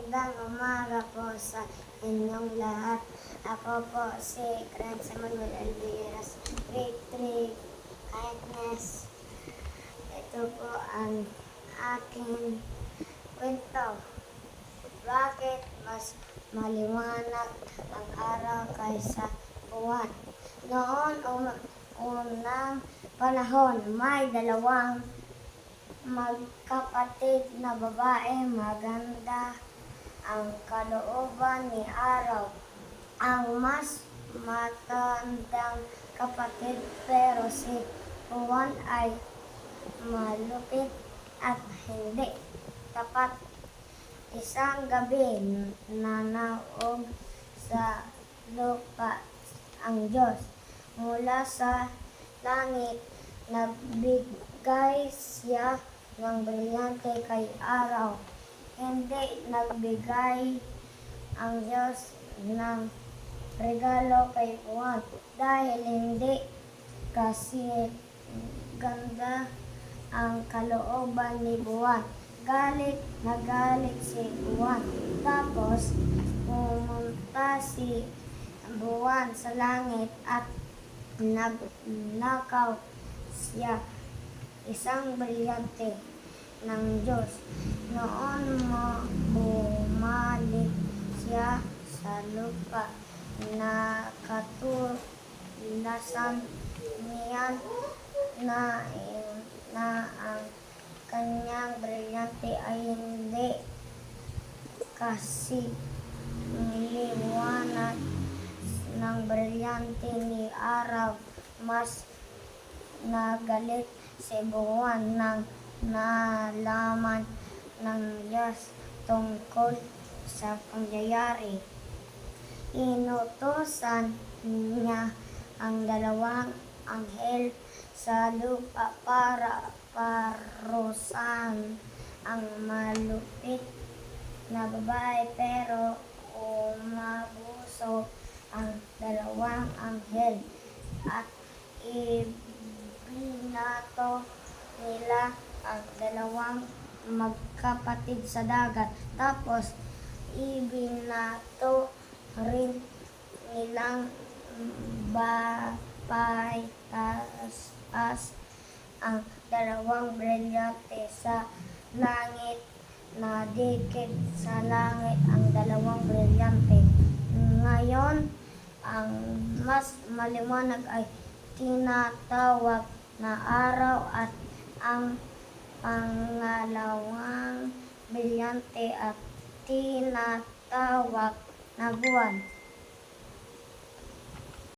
Magandang umaga po sa inyong lahat. Ako po si Grant Samuel Alvieras, grade 3, kindness. Ito po ang aking kwento. Bakit mas maliwanag ang araw kaysa buwan? Noon unang panahon, may dalawang magkapatid na babae. Maganda ang kalooban ni Araw, ang mas matandang kapatid, pero si Buwan ay malupit at hindi tapat. Isang gabi, nanaog sa lupa ang Diyos. Mula sa langit, nagbigay siya ng brilyante kay Araw. Hindi nagbigay ang Diyos ng regalo kay Buwan dahil hindi kasi ganda ang kalooban ni Buwan. Nagalit si Buwan. Tapos pumunta si Buwan sa langit at nagnakaw siya isang brilyante ng Diyos. Noon bumalik siya sa lupa, nakatulasan niya na ang kanyang brilyante ay hindi kasi liwanag ng brilyante ni Araw. Mas nagalit si Buwan nang nalaman ng Diyos tungkol sa pangyayari. Inutusan niya ang dalawang anghel sa lupa para parusahan ang malupit na babae, pero umabuso ang dalawang anghel at ibinato nila ang dalawang magkapatid sa dagat. Tapos ibinato rin nilang paitas ang dalawang brilyante sa langit. Nadikit sa langit ang dalawang brilyante. Ngayon, ang mas maliwanag ay tinatawag na araw at ang pangalawang brilyante at tinatawag na buwan.